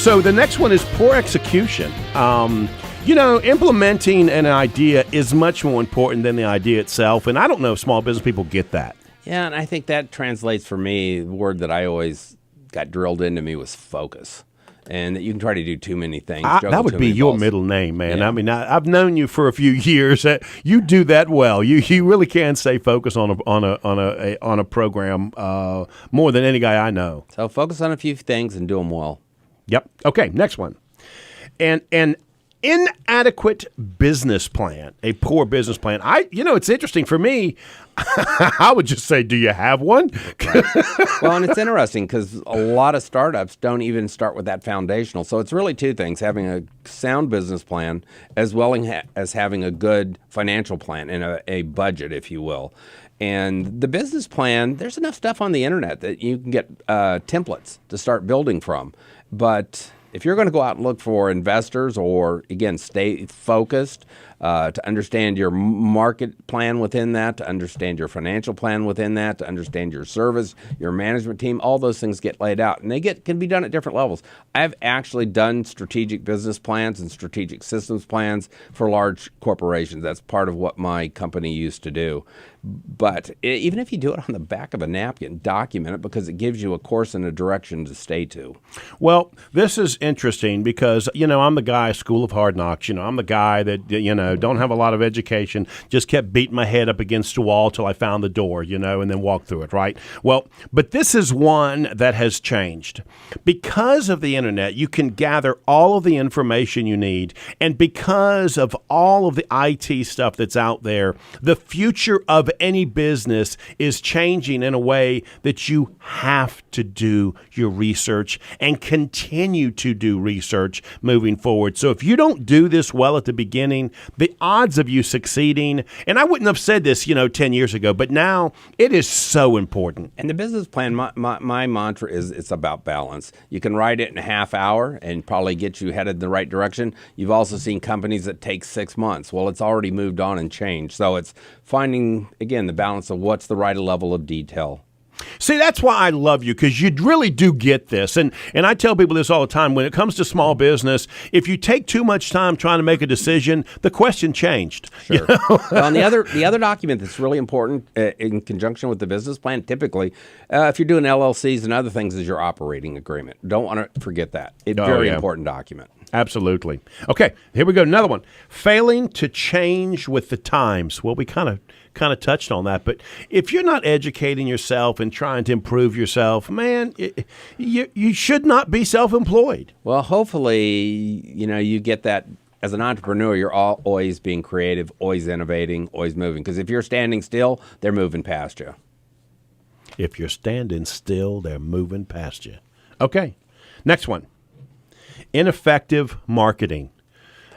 So the next one is poor execution. Implementing an idea is much more important than the idea itself, and I don't know if small business people get that. Yeah, and I think that translates for me, the word that I always got drilled into me was focus. And that you can try to do too many things. That would be your middle name, man. Yeah. I mean, I've known you for a few years. You do that well. You really can stay focused on a program more than any guy I know. So focus on a few things and do them well. Yep. Okay. Next one. An inadequate business plan, a poor business plan. It's interesting for me. I would just say, do you have one? Right. Well, and it's interesting because a lot of startups don't even start with that foundational. So it's really two things, having a sound business plan as well as having a good financial plan and a budget, if you will. And the business plan, there's enough stuff on the internet that you can get templates to start building from. But if you're going to go out and look for investors or, again, stay focused, to understand your market plan within that, to understand your financial plan within that, to understand your service, your management team, all those things get laid out. And can be done at different levels. I've actually done strategic business plans and strategic systems plans for large corporations. That's part of what my company used to do. But even if you do it on the back of a napkin, document it because it gives you a course and a direction to stay to. Well, this is interesting because, I'm the guy, School of Hard Knocks. I'm the guy that, don't have a lot of education, just kept beating my head up against a wall till I found the door, and then walked through it, right? Well, but this is one that has changed. Because of the internet, you can gather all of the information you need. And because of all of the IT stuff that's out there, the future of any business is changing in a way that you have to do your research and continue to do research moving forward. So if you don't do this well at the beginning, the odds of you succeeding, and I wouldn't have said this, 10 years ago, but now it is so important. And the business plan, my mantra is it's about balance. You can write it in a half hour and probably get you headed in the right direction. You've also seen companies that take 6 months. Well, it's already moved on and changed. So it's finding, again, the balance of what's the right level of detail. See, that's why I love you, because you really do get this. And I tell people this all the time. When it comes to small business, if you take too much time trying to make a decision, the question changed. Sure. Well, and the other document that's really important in conjunction with the business plan, typically, if you're doing LLCs and other things, is your operating agreement. Don't want to forget that. It's a very important document. Absolutely. Okay, here we go. Another one. Failing to change with the times. Well, we kind of touched on that, but if you're not educating yourself and trying to improve yourself, man, you should not be self-employed. Well, hopefully, you get that. As an entrepreneur, you're always being creative, always innovating, always moving. Because if you're standing still, they're moving past you. If you're standing still, they're moving past you. Okay, next one. Ineffective marketing.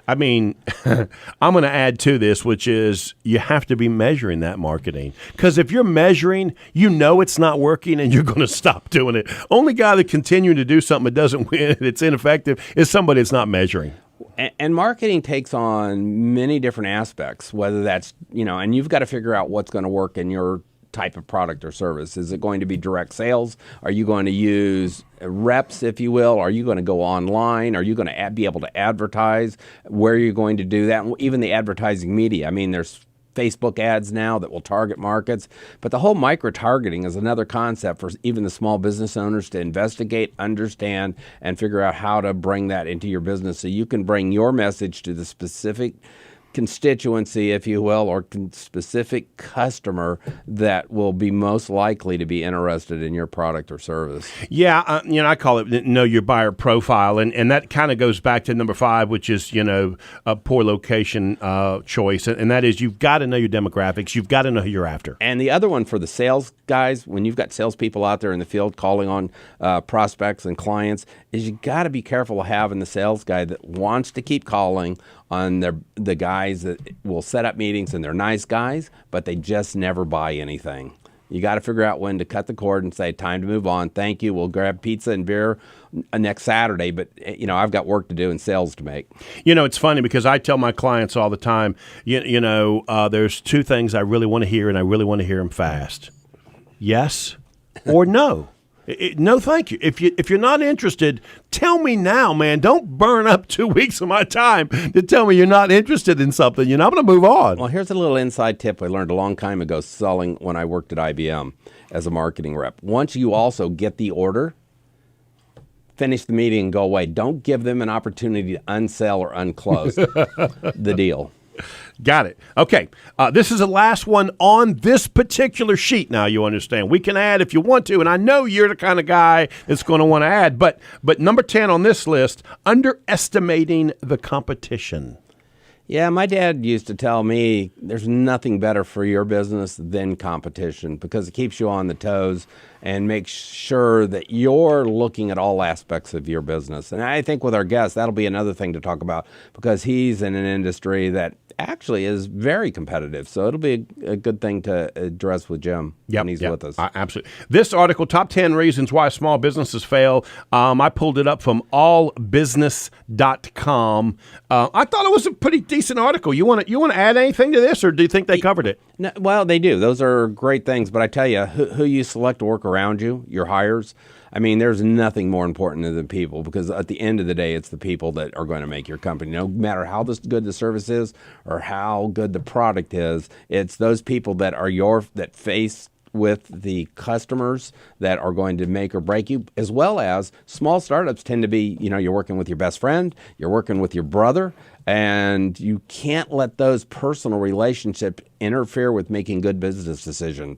I mean, I'm going to add to this, which is you have to be measuring that marketing. Because if you're measuring, it's not working and you're going to stop doing it. Only guy that continuing to do something that doesn't win, it's ineffective, is somebody that's not measuring. And marketing takes on many different aspects, whether that's, and you've got to figure out what's going to work in your type of product or service. Is it going to be direct sales? Are you going to use reps, if you will? Are you going to go online? Are you going to be able to advertise? Where are you going to do that? And even the advertising media. I mean, there's Facebook ads now that will target markets. But the whole micro-targeting is another concept for even the small business owners to investigate, understand, and figure out how to bring that into your business so you can bring your message to the specific constituency, if you will, or specific customer that will be most likely to be interested in your product or service. Yeah, I call it know your buyer profile, and that kind of goes back to number 5, which is a poor location choice, and that is you've got to know your demographics, you've got to know who you're after. And the other one for the sales guys, when you've got salespeople out there in the field calling on prospects and clients, is you got to be careful of having the sales guy that wants to keep calling on the guys that will set up meetings, and they're nice guys, but they just never buy anything. You got to figure out when to cut the cord and say, time to move on. Thank you. We'll grab pizza and beer next Saturday, but I've got work to do and sales to make. It's funny because I tell my clients all the time, there's 2 things I really want to hear, and I really want to hear them fast. Yes or no. No, thank you. If you're not interested, tell me now, man. Don't burn up 2 weeks of my time to tell me you're not interested in something. You know, I'm going to move on. Well, here's a little inside tip I learned a long time ago selling when I worked at IBM as a marketing rep. Once you also get the order, finish the meeting and go away. Don't give them an opportunity to unsell or unclose the deal. Got it. Okay. This is the last one on this particular sheet now, you understand. We can add if you want to, and I know you're the kind of guy that's going to want to add, but number 10 on this list, underestimating the competition. Yeah, my dad used to tell me there's nothing better for your business than competition because it keeps you on the toes and makes sure that you're looking at all aspects of your business. And I think with our guest, that'll be another thing to talk about because he's in an industry that actually is very competitive. So it'll be a good thing to address with Jim when he's with us. Absolutely. This article, Top 10 Reasons Why Small Businesses Fail, I pulled it up from allbusiness.com. I thought it was a pretty decent article. You want to add anything to this, or do you think they covered it? No, well, they do. Those are great things. But I tell you, who you select to work around you, your hires, I mean, there's nothing more important than the people because at the end of the day, it's the people that are going to make your company. No matter how good the service is or how good the product is, it's those people that are that face with the customers that are going to make or break you, as well as small startups tend to be, you're working with your best friend, you're working with your brother, and you can't let those personal relationships interfere with making good business decisions.